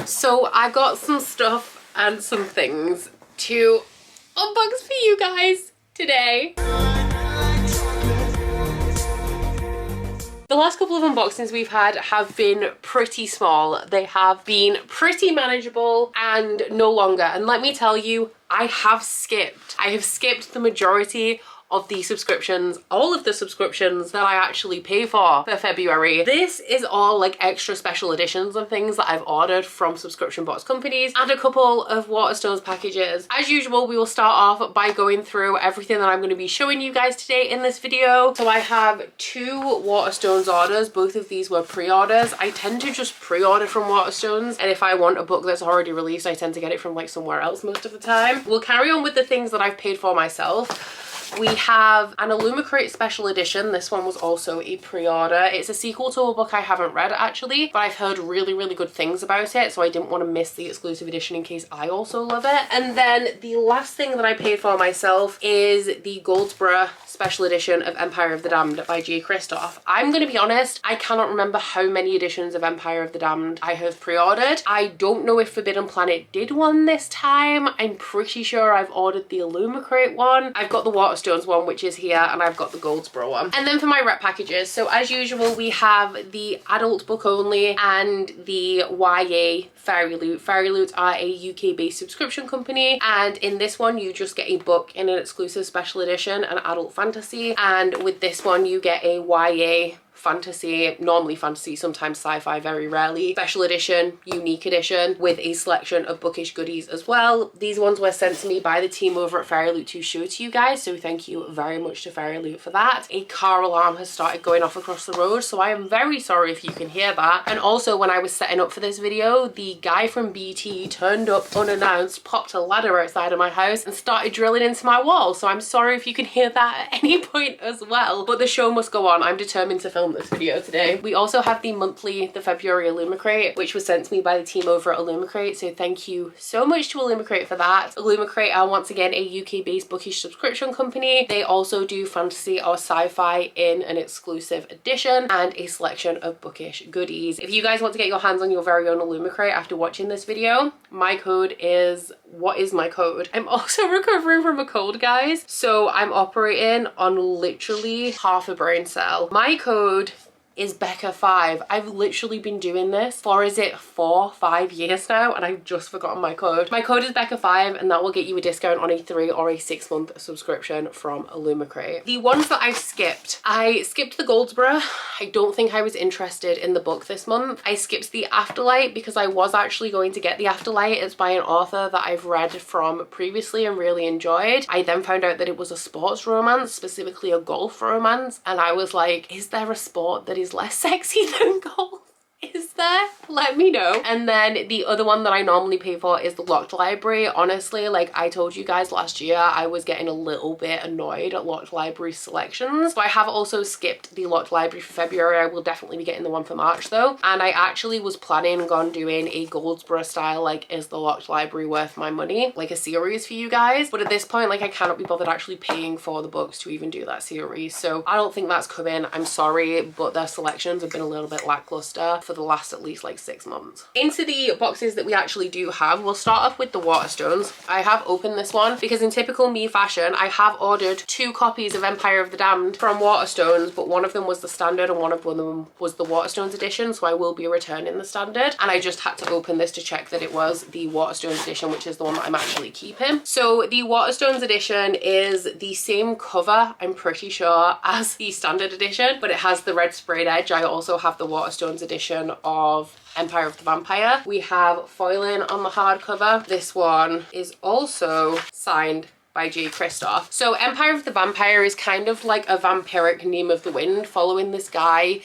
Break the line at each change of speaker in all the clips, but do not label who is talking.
So I got some stuff and some things to unbox for you guys today. The last couple of unboxings we've had have been pretty small. They have been pretty manageable and no longer. And let me tell you, I have skipped the majority of the subscriptions, all of the subscriptions that I actually pay for February. This is all like extra special editions and things that I've ordered from subscription box companies and a couple of Waterstones packages. As usual, we will start off by going through everything that I'm going to be showing you guys today in this video. So I have 2 Waterstones orders. Both of these were pre-orders. I tend to just pre-order from Waterstones, and if I want a book that's already released, I tend to get it from like somewhere else most of the time. We'll carry on with the things that I've paid for myself. We have an Illumicrate special edition. This one was also a pre-order. It's a sequel to a book I haven't read actually, but I've heard really, really good things about it, so I didn't want to miss the exclusive edition in case I also love it. And then the last thing that I paid for myself is the Goldsboro special edition of Empire of the Damned by J. Kristoff. I'm going to be honest, I cannot remember how many editions of Empire of the Damned I have pre-ordered. I don't know if Forbidden Planet did one this time. I'm pretty sure I've ordered the Illumicrate one. I've got the Waterstones one, which is here, and I've got the Goldsboro one. And then for my rep packages, so as usual, we have the adult book only and the YA Fairyloot. Fairyloot are a UK-based subscription company, and in this one you just get a book in an exclusive special edition, an adult fantasy, and with this one you get a YA fantasy, normally fantasy, sometimes sci-fi, very rarely, special edition, unique edition, with a selection of Bookish goodies as well. These ones were sent to me by the team over at Fairyloot to show to you guys, so thank you very much to Fairyloot for that. A car alarm has started going off across the road, so I am very sorry if you can hear that. And also, when I was setting up for this video, the guy from BT turned up unannounced, popped a ladder outside of my house and started drilling into my wall, so I'm sorry if you can hear that at any point as well. But the show must go on. I'm determined to film this video today. We also have the February Illumicrate, which was sent to me by the team over at Illumicrate, so thank you so much to Illumicrate for that. Illumicrate are once again a UK-based bookish subscription company. They also do fantasy or sci-fi in an exclusive edition and a selection of bookish goodies. If you guys want to get your hands on your very own Illumicrate after watching this video, my code is... what is my code? I'm also recovering from a cold, guys, so I'm operating on literally half a brain cell. My code is Becca5. I've literally been doing this for, is it 4-5 years now, and I've just forgotten my code. My code is Becca5, and that will get you a discount on a 3 or a 6 month subscription from Illumicrate. The ones that I've skipped, I skipped the Goldsboro. I don't think I was interested in the book this month. I skipped the Afterlight because I was actually going to get the Afterlight. It's by an author that I've read from previously and really enjoyed. I then found out that it was a sports romance, specifically a golf romance, and I was like, is there a sport that is less sexy than golf? Is there? Let me know. And then the other one that I normally pay for is the Locked Library. Honestly, like I told you guys last year, I was getting a little bit annoyed at Locked Library selections. So I have also skipped the Locked Library for February. I will definitely be getting the one for March though. And I actually was planning on doing a Goldsboro style, like, is the Locked Library worth my money? Like a series for you guys. But at this point, like, I cannot be bothered actually paying for the books to even do that series. So I don't think that's coming. I'm sorry, but their selections have been a little bit lackluster for the last at least like 6 months. Into the boxes that we actually do have, we'll start off with the Waterstones. I have opened this one because in typical me fashion, I have ordered 2 copies of Empire of the Damned from Waterstones, but one of them was the standard and one of them was the Waterstones edition, so I will be returning the standard. And I just had to open this to check that it was the Waterstones edition, which is the one that I'm actually keeping. So the Waterstones edition is the same cover, I'm pretty sure, as the standard edition, but it has the red sprayed edge. I also have the Waterstones edition of Empire of the Vampire. We have foiling on the hardcover. This one is also signed by J. Kristoff. So Empire of the Vampire is kind of like a vampiric Name of the Wind, following this guy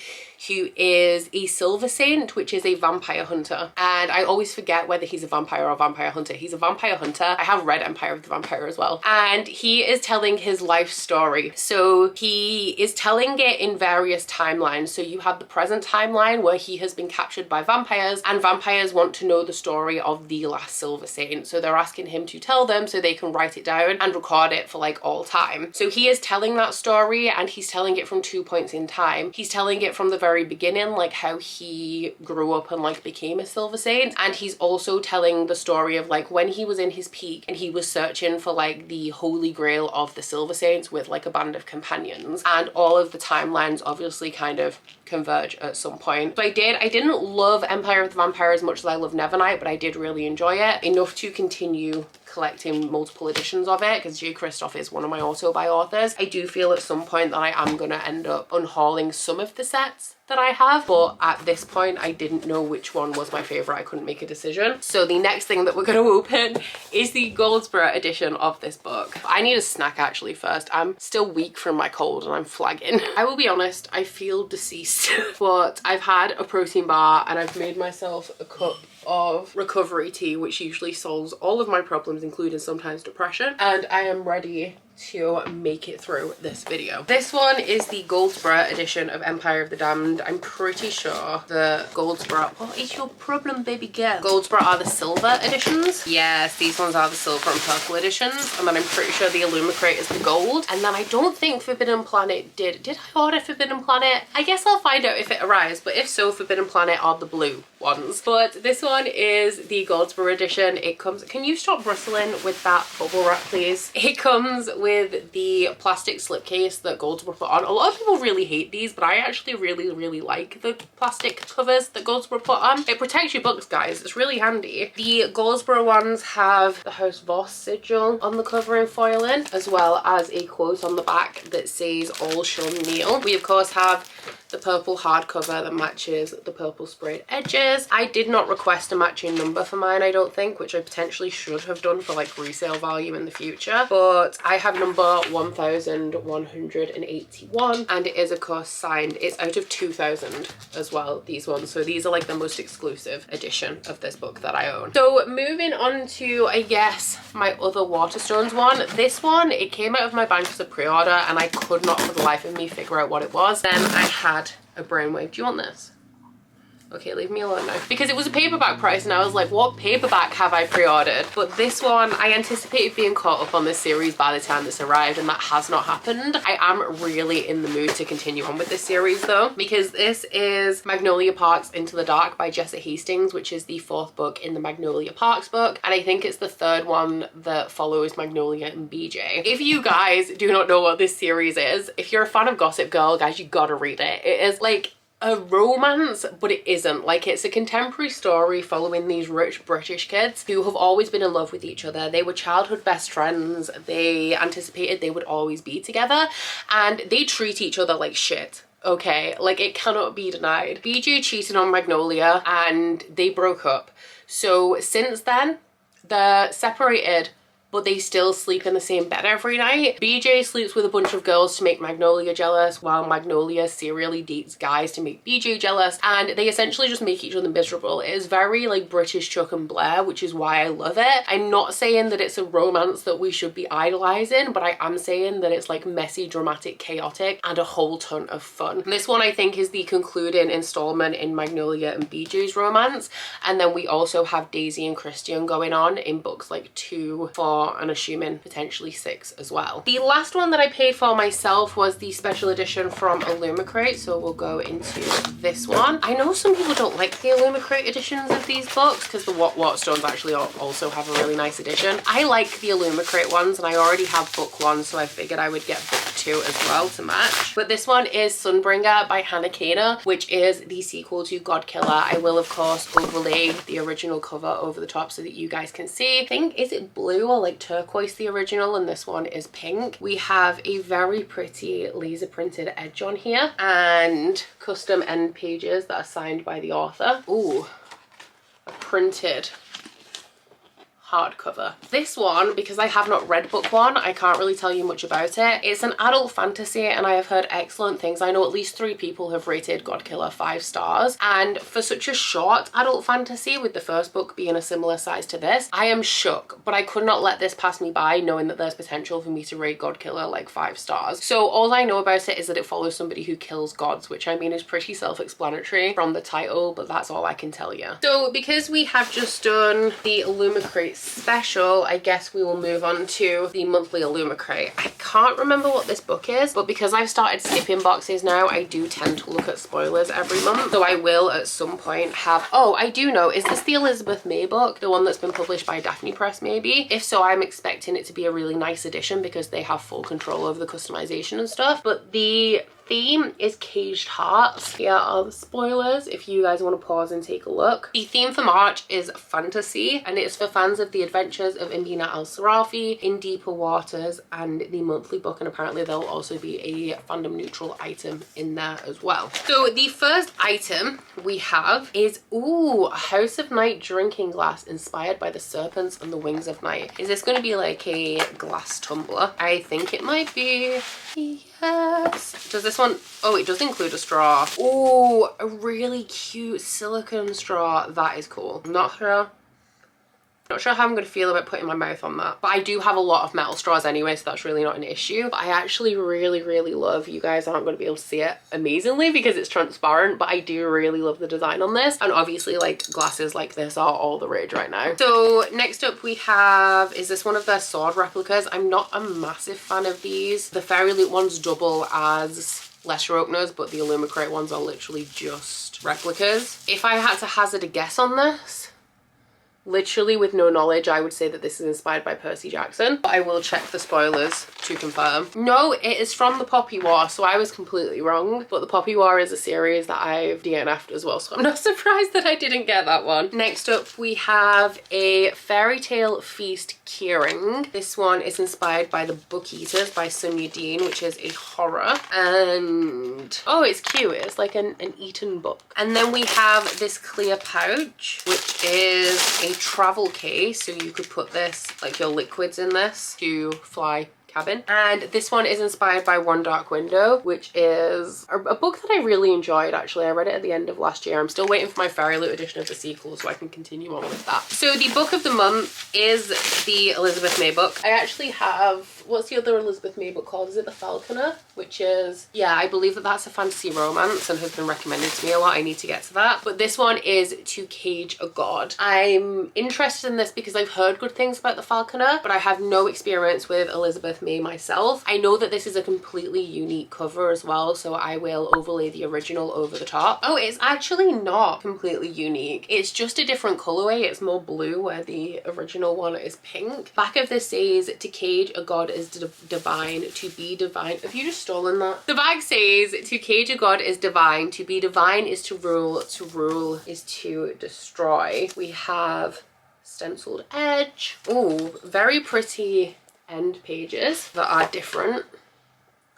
who is a silver saint, which is a vampire hunter. And I always forget whether he's a vampire or a vampire hunter. He's a vampire hunter. I have read Empire of the Vampire as well. And he is telling his life story. So he is telling it in various timelines. So you have the present timeline where he has been captured by vampires, and vampires want to know the story of the last silver saint. So they're asking him to tell them so they can write it down and record it for like all time. So he is telling that story, and he's telling it from 2 points in time. He's telling it from the very very beginning, like how he grew up and like became a Silver Saint. And he's also telling the story of like when he was in his peak and he was searching for like the holy grail of the Silver Saints with like a band of companions, and all of the timelines obviously kind of converge at some point. So I didn't love Empire of the Vampire as much as I love Nevernight, but I did really enjoy it enough to continue collecting multiple editions of it, because J. Kristoff is one of my auto-buy authors. I do feel at some point that I am going to end up unhauling some of the sets that I have, but at this point I didn't know which one was my favorite. I couldn't make a decision. So the next thing that we're going to open is the Goldsboro edition of this book. I need a snack actually first. I'm still weak from my cold and I'm flagging. I will be honest, I feel deceased, but I've had a protein bar and I've made myself a cup of recovery tea, which usually solves all of my problems, including sometimes depression, and I am ready to make it through this video. This one is the Goldsboro edition of Empire of the Damned. I'm pretty sure the Goldsboro, what is your problem, baby girl? Goldsboro are the silver editions. Yes, these ones are the silver and purple editions, and then I'm pretty sure the Illumicrate is the gold. And then I don't think Forbidden Planet did I order Forbidden Planet? I guess I'll find out if it arrives, but if so, Forbidden Planet are the blue ones. But this one is the Goldsboro edition. It comes, can you stop bristling with that bubble wrap please? It comes with the plastic slipcase that Goldsboro put on. A lot of people really hate these, but I actually really like the plastic covers that Goldsboro put on. It protects your books, guys. It's really handy. The Goldsboro ones have the House Voss sigil on the cover in foiling, as well as a quote on the back that says all shall kneel. We of course have the purple hardcover that matches the purple sprayed edges. I did not request a matching number for mine, I don't think, which I potentially should have done for like resale value in the future, but I have number 1181, and it is of course signed. It's out of 2000 as well, these ones, so these are like the most exclusive edition of this book that I own. So moving on to, I guess, my other Waterstones one. This one, it came out of my bank as a pre-order and I could not for the life of me figure out what it was. Then I had a brainwave. Do you want this? Okay, leave me alone now. Because it was a paperback price and I was like, what paperback have I pre-ordered? But this one, I anticipated being caught up on this series by the time this arrived, and that has not happened. I am really in the mood to continue on with this series though, because this is Magnolia Parks Into the Dark by Jessa Hastings, which is the 4th book in the Magnolia Parks book, and I think it's the 3rd one that follows Magnolia and BJ. If you guys do not know what this series is, if you're a fan of Gossip Girl, guys, you gotta read it. It is like a romance, but it isn't. Like, it's a contemporary story following these rich British kids who have always been in love with each other. They were childhood best friends. They anticipated they would always be together, and they treat each other like shit. Okay, like, it cannot be denied. BJ cheated on Magnolia and they broke up. So since then, they're separated, but they still sleep in the same bed every night. BJ sleeps with a bunch of girls to make Magnolia jealous, while Magnolia serially dates guys to make BJ jealous, and they essentially just make each other miserable. It is very like British Chuck and Blair, which is why I love it. I'm not saying that it's a romance that we should be idolizing, but I am saying that it's like messy, dramatic, chaotic, and a whole ton of fun. This one I think is the concluding installment in Magnolia and BJ's romance, and then we also have Daisy and Christian going on in books like 2, 4, and assuming potentially 6 as well. The last one that I paid for myself was the special edition from Illumicrate, so we'll go into this one. I know some people don't like the Illumicrate editions of these books because the Waterstones actually also have a really nice edition. I like the Illumicrate ones, and I already have book 1, so I figured I would get book 2 as well to match. But this one is Sunbringer by Hannah Kana, which is the sequel to Godkiller. I will of course overlay the original cover over the top so that you guys can see. I think, is it blue or like turquoise the original, and this one is pink. We have a very pretty laser printed edge on here and custom end pages that are signed by the author. Ooh, a printed hardcover. This one, because I have not read book 1, I can't really tell you much about it. It's an adult fantasy and I have heard excellent things. I know at least 3 people have rated Godkiller 5 stars, and for such a short adult fantasy, with the first book being a similar size to this, I am shook, but I could not let this pass me by knowing that there's potential for me to rate Godkiller like 5 stars. So all I know about it is that it follows somebody who kills gods, which I mean is pretty self-explanatory from the title, but that's all I can tell you. So because we have just done the Illumicrate special, I guess we will move on to the monthly Illumicrate. I can't remember what this book is, but because I've started skipping boxes now, I do tend to look at spoilers every month. So I will at some point have, oh, I do know, is this the Elizabeth May book? The one that's been published by Daphne Press maybe? If so, I'm expecting it to be a really nice edition because they have full control over the customization and stuff. But the theme is Caged Hearts. Here are the spoilers if you guys want to pause and take a look. The theme for March is fantasy, and it's for fans of the adventures of Amina al-Sarafi in Deeper Waters and the monthly book, and apparently there'll also be a fandom neutral item in there as well. So the first item we have is, ooh, a House of Night drinking glass inspired by the serpents and the wings of night. Is this going to be like a glass tumbler? I think it might be. Yes. Does this one, oh, it does include a straw. Oh, a really cute silicone straw. That is cool. I'm not sure how I'm going to feel about putting my mouth on that. But I do have a lot of metal straws anyway, so that's really not an issue. But I actually really love, you guys aren't going to be able to see it amazingly because it's transparent, but I do really love the design on this. And obviously like glasses like this are all the rage right now. So next up we have, is this one of their sword replicas? I'm not a massive fan of these. The Fairyloot ones double as lesser openers, but the Illumicrate ones are literally just replicas. If I had to hazard a guess on this, literally with no knowledge, I would say that this is inspired by Percy Jackson, but I will check the spoilers to confirm. No, it is from the Poppy War, so I was completely wrong, but the Poppy War is a series that I've DNF'd as well, so I'm not surprised that I didn't get that one. Next up we have a Fairy Tale Feast keyring. This one is inspired by The Book Eaters by Sonia Dean, which is a horror, and oh, it's cute. It's like an Eton book. And then we have this clear pouch, which is a travel case, so you could put this, like your liquids in this to fly cabin. And this one is inspired by One Dark Window, which is a book that I really enjoyed actually. I read it at the end of last year. I'm still waiting for my Fairyloot edition of the sequel so I can continue on with that. So the book of the month is the Elizabeth May book. I actually have, what's the other Elizabeth May book called? Is it The Falconer? Which is, yeah, I believe that that's a fantasy romance and has been recommended to me a lot. I need to get to that. But this one is To Cage a God. I'm interested in this because I've heard good things about The Falconer, but I have no experience with Elizabeth May myself. I know that this is a completely unique cover as well, so I will overlay the original over the top. Oh, it's actually not completely unique. It's just a different colorway. It's more blue where the original one is pink. Back of this says, To cage a god is divine, to be divine. Have you just stolen that? The bag says, To cage a god is divine, to be divine is to rule is to destroy. We have stenciled edge. Oh, very pretty end pages that are different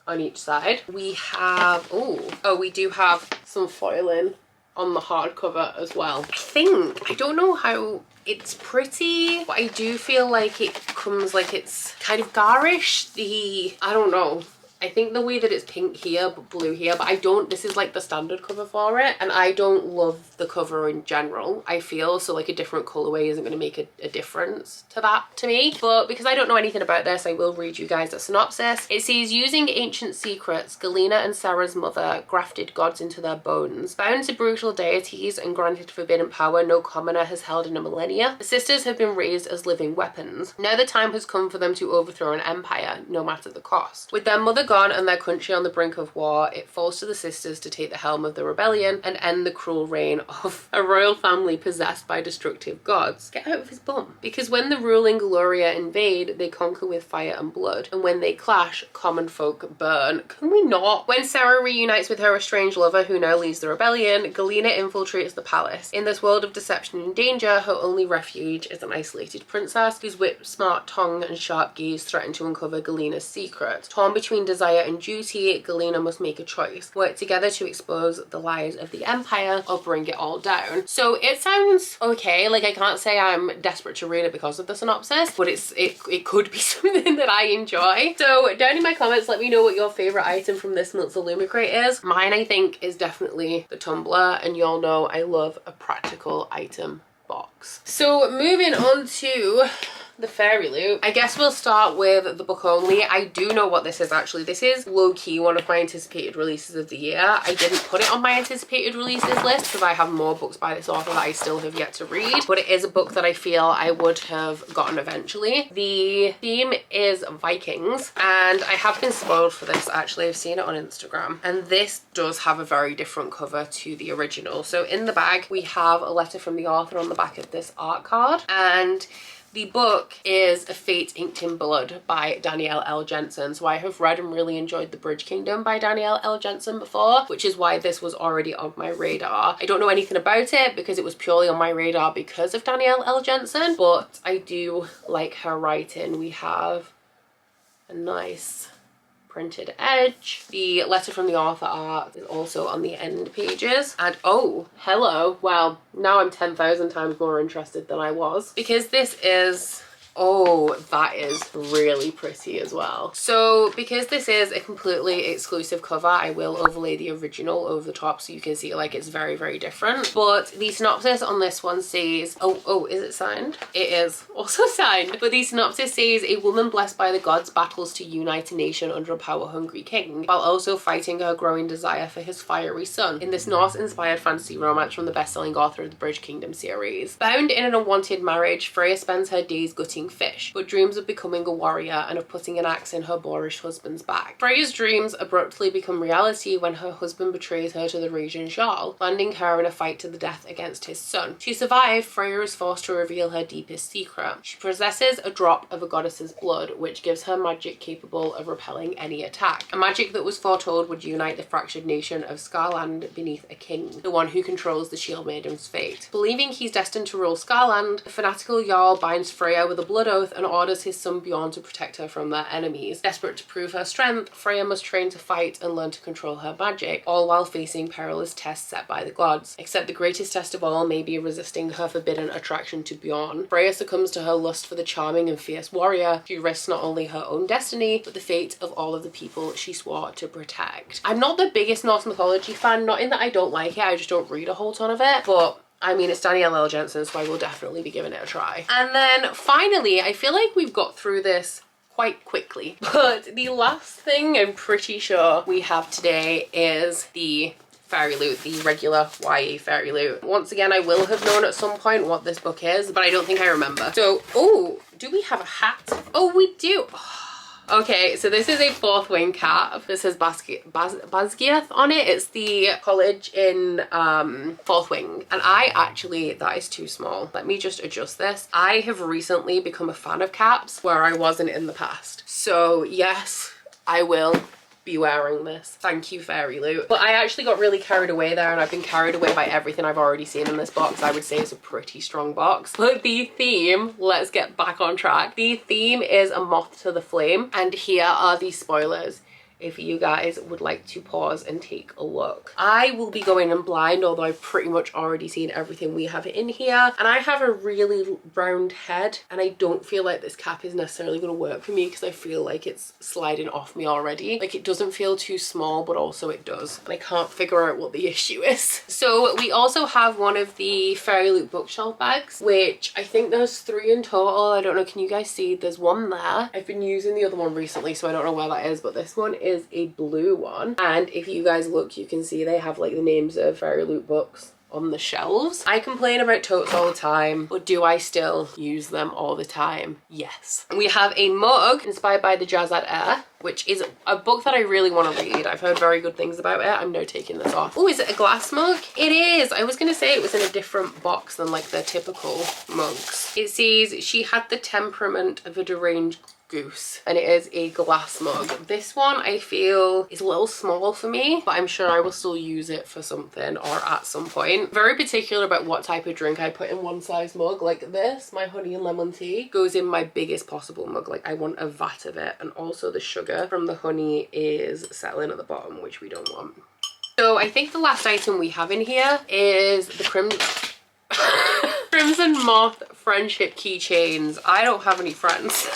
on each side. We have, oh, we do have some foiling on the hardcover as well. I don't know how, it's pretty, but I do feel like it comes like it's kind of garish. I don't know. I think the way that it's pink here but blue here, but this is like the standard cover for it, and I don't love the cover in general, I feel, so like a different colorway isn't going to make a difference to that to me. But because I don't know anything about this, I will read you guys the synopsis. It says, using ancient secrets, Galena and Sarah's mother grafted gods into their bones. Bound to brutal deities and granted forbidden power no commoner has held in a millennia, the sisters have been raised as living weapons. Now the time has come for them to overthrow an empire, no matter the cost. With their mother gone and their country on the brink of war, it falls to the sisters to take the helm of the rebellion and end the cruel reign of a royal family possessed by destructive gods. Get out of his bum. Because when the ruling Gloria invade, they conquer with fire and blood, and when they clash, common folk burn. Can we not? When Sarah reunites with her estranged lover who now leads the rebellion, Galena infiltrates the palace. In this world of deception and danger, her only refuge is an isolated princess whose whip-smart tongue and sharp gaze threaten to uncover Galena's secret. Torn between desire and duty, Galena must make a choice. Work together to expose the lies of the empire or bring it all down. So it sounds okay. Like, I can't say I'm desperate to read it because of the synopsis, but it could be something that I enjoy. So down in my comments, let me know what your favorite item from this month's Illumicrate is. Mine, I think, is definitely the tumbler, and y'all know I love a practical item box. So moving on to the Fairyloot. I guess we'll start with the book only. I do know what this is actually. This is low-key one of my anticipated releases of the year. I didn't put it on my anticipated releases list because I have more books by this author that I still have yet to read, but it is a book that I feel I would have gotten eventually. The theme is Vikings, and I have been spoiled for this actually. I've seen it on Instagram, and this does have a very different cover to the original. So in the bag we have a letter from the author on the back of this art card, and the book is A Fate Inked in Blood by Danielle L. Jensen. So I have read and really enjoyed The Bridge Kingdom by Danielle L. Jensen before, which is why this was already on my radar. I don't know anything about it because it was purely on my radar because of Danielle L. Jensen, but I do like her writing. We have a nice printed edge. The letter from the author art is also on the end pages, and oh hello, well now I'm 10,000 times more interested than I was because this is, oh, that is really pretty as well. So because this is a completely exclusive cover, I will overlay the original over the top so you can see like it's very, very different. But the synopsis on this one says, oh, is it signed? It is also signed. But the synopsis says, a woman blessed by the gods battles to unite a nation under a power-hungry king, while also fighting her growing desire for his fiery son. In this Norse-inspired fantasy romance from the best-selling author of the Bridge Kingdom series. Bound in an unwanted marriage, Freya spends her days gutting fish, but dreams of becoming a warrior and of putting an axe in her boorish husband's back. Freya's dreams abruptly become reality when her husband betrays her to the Raging Jarl, landing her in a fight to the death against his son. To survive, Freya is forced to reveal her deepest secret. She possesses a drop of a goddess's blood, which gives her magic capable of repelling any attack. A magic that was foretold would unite the fractured nation of Skarland beneath a king, the one who controls the Shield Maiden's fate. Believing he's destined to rule Skarland, the fanatical Jarl binds Freya with a blood oath and orders his son Bjorn to protect her from their enemies. Desperate to prove her strength, Freya must train to fight and learn to control her magic, all while facing perilous tests set by the gods. Except the greatest test of all may be resisting her forbidden attraction to Bjorn. Freya succumbs to her lust for the charming and fierce warrior. She risks not only her own destiny, but the fate of all of the people she swore to protect. I'm not the biggest Norse mythology fan, not in that I don't like it, I just don't read a whole ton of it, but I mean, it's Danielle L. Jensen, so I will definitely be giving it a try. And then finally, I feel like we've got through this quite quickly, but the last thing I'm pretty sure we have today is the Fairyloot, the regular YA Fairyloot. Once again, I will have known at some point what this book is, but I don't think I remember. So, oh, do we have a hat? Oh, we do. Okay, so this is a Fourth Wing cap. This says Basgiath on it. It's the college in Fourth Wing. And I actually, that is too small. Let me just adjust this. I have recently become a fan of caps where I wasn't in the past. So yes, I will be wearing this. Thank you, Fairyloot. But I actually got really carried away there, and I've been carried away by everything I've already seen in this box. I would say it's a pretty strong box. But the theme, let's get back on track. The theme is a moth to the flame, and here are the spoilers if you guys would like to pause and take a look. I will be going in blind, although I've pretty much already seen everything we have in here. And I have a really round head, and I don't feel like this cap is necessarily going to work for me because I feel like it's sliding off me already. Like, it doesn't feel too small, but also it does. And I can't figure out what the issue is. So we also have one of the Fairyloot bookshelf bags, which I think there's 3 in total. I don't know, can you guys see? There's one there. I've been using the other one recently, so I don't know where that is, but this one is a blue one, and if you guys look, you can see they have like the names of Fairyloot books on the shelves. I complain about totes all the time, but do I still use them all the time? Yes. We have a mug inspired by the Jazad Air, which is a book that I really want to read. I've heard very good things about it. I'm now taking this off. Oh, is it a glass mug? It is. I was gonna say it was in a different box than like the typical mugs. It says, she had the temperament of a deranged goose, and it is a glass mug. This one I feel is a little small for me, but I'm sure I will still use it for something or at some point. Very particular about what type of drink I put in one size mug. Like this, my honey and lemon tea, goes in my biggest possible mug. Like, I want a vat of it, and also the sugar from the honey is settling at the bottom, which we don't want. So I think the last item we have in here is the Crimson Moth friendship keychains. I don't have any friends.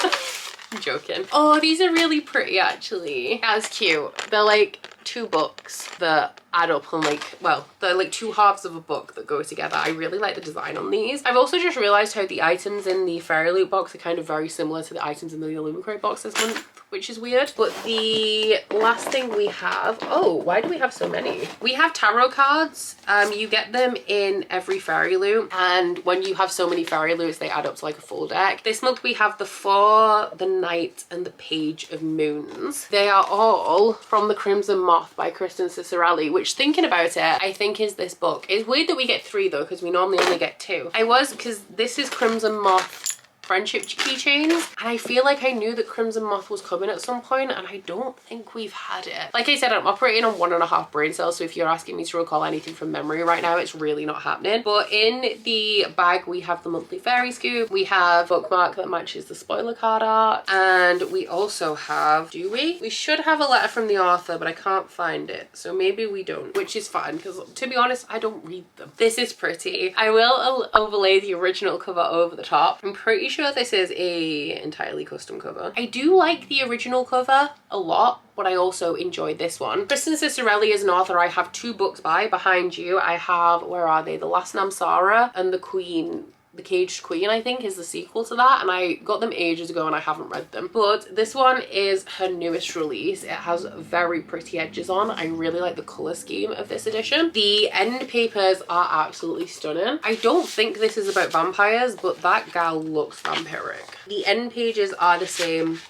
I'm joking. Oh, these are really pretty actually. That's cute. They're like two books that add up and like, well, they're like two halves of a book that go together. I really like the design on these. I've also just realized how the items in the Fairyloot box are kind of very similar to the items in the Illumicrate box this month, which is weird. But the last thing we have, oh, why do we have so many? We have tarot cards. You get them in every Fairyloot, and when you have so many Fairyloots, they add up to like a full deck. This month we have the 4, the Knight, and the Page of Moons. They are all from The Crimson Moth by Kristen Cicerelli, which, thinking about it, I think is this book. It's weird that we get 3 though, because we normally only get 2. Because this is Crimson Moth friendship keychains, and I feel like I knew that Crimson Moth was coming at some point, and I don't think we've had it. Like I said, I'm operating on 1.5 brain cells, so if you're asking me to recall anything from memory right now, it's really not happening. But in the bag we have the monthly fairy scoop, we have bookmark that matches the spoiler card art, and we also have, we should have a letter from the author, but I can't find it, so maybe we don't, which is fine, because to be honest, I don't read them. This is pretty. I will overlay the original cover over the top. I'm pretty sure this is a entirely custom cover. I do like the original cover a lot, but I also enjoyed this one. Kristen Cicerelli is an author I have 2 books by. Behind you I have, where are they? The Last Namsara and The Queen. The Caged Queen, I think, is the sequel to that, and I got them ages ago and I haven't read them. But this one is her newest release. It has very pretty edges on. I really like the colour scheme of this edition. The end papers are absolutely stunning. I don't think this is about vampires, but that gal looks vampiric. The end pages are the same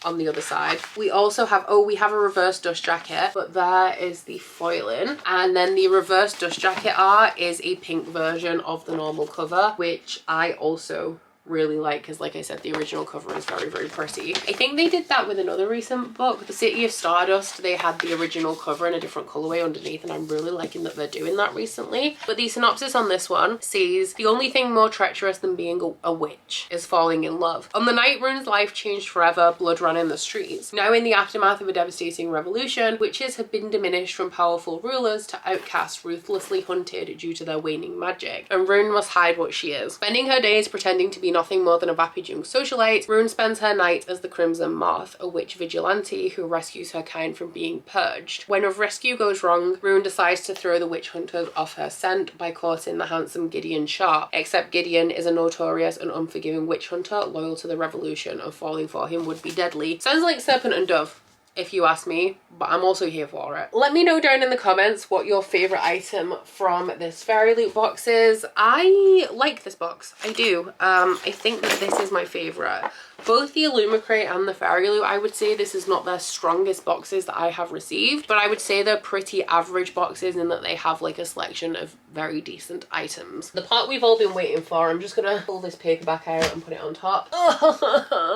on the other side. We also have, oh, we have a reverse dust jacket, but there is the foiling, and then the reverse dust jacket art is a pink version of the normal cover, which I also really like, because like I said, the original cover is very, very pretty. I think they did that with another recent book, The City of Stardust. They had the original cover in a different colorway underneath, and I'm really liking that they're doing that recently. But the synopsis on this one says, the only thing more treacherous than being a witch is falling in love. On the night Rune's life changed forever, blood ran in the streets. Now in the aftermath of a devastating revolution, witches have been diminished from powerful rulers to outcasts ruthlessly hunted due to their waning magic, and Rune must hide what she is. Spending her days pretending to be nothing more than a vapid young socialite, Rune spends her night as the Crimson Moth, a witch vigilante who rescues her kind from being purged. When a rescue goes wrong, Rune decides to throw the witch hunters off her scent by courting the handsome Gideon Sharp, except Gideon is a notorious and unforgiving witch hunter loyal to the revolution, and falling for him would be deadly. Sounds like Serpent and Dove, if you ask me, but I'm also here for it. Let me know down in the comments what your favorite item from this Fairyloot box is. I like this box, I do. I think that this is my favorite. Both the Illumicrate and the Fairyloot, I would say this is not their strongest boxes that I have received, but I would say they're pretty average boxes in that they have like a selection of very decent items. The part we've all been waiting for, I'm just gonna pull this paperback out and put it on top.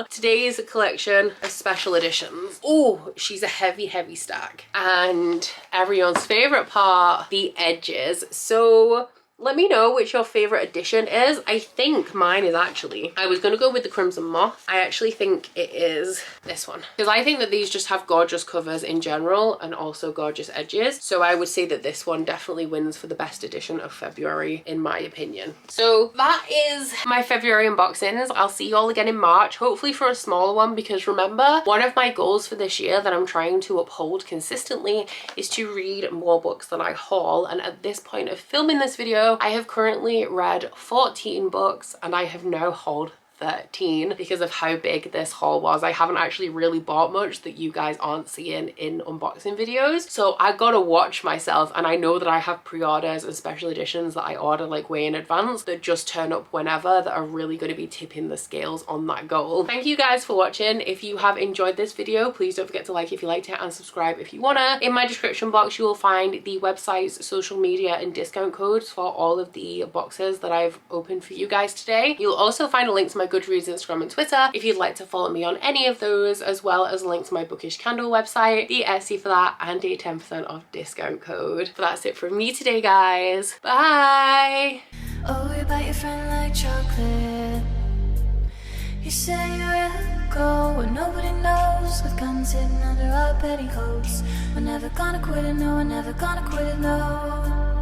Today's collection of special editions. Oh, she's a heavy, heavy stack. And everyone's favorite part, the edges. So let me know which your favorite edition is. I think mine is actually, I was going to go with the Crimson Moth. I actually think it is this one, because I think that these just have gorgeous covers in general and also gorgeous edges. So I would say that this one definitely wins for the best edition of February, in my opinion. So that is my February unboxings. I'll see you all again in March, hopefully for a smaller one, because remember, one of my goals for this year that I'm trying to uphold consistently is to read more books than I haul. And at this point of filming this video, I have currently read 14 books, and I have now hauled 13 because of how big this haul was. I haven't actually really bought much that you guys aren't seeing in unboxing videos, so I gotta watch myself. And I know that I have pre-orders and special editions that I order like way in advance that just turn up whenever, that are really going to be tipping the scales on that goal. Thank you guys for watching. If you have enjoyed this video, please don't forget to like if you liked it and subscribe if you wanna. In my description box you will find the website's social media and discount codes for all of the boxes that I've opened for you guys today. You'll also find a link to my Goodreads, Instagram and Twitter if you'd like to follow me on any of those, as well as a link to my Bookish candle website, the Etsy for that, and a 10% off discount code. But that's it from me today, guys. Bye!
Oh, you bite your friend like chocolate. You say you're a go when nobody knows, with guns hidden under our petticoats. We're never gonna quit it, no, we're never gonna quit it, no.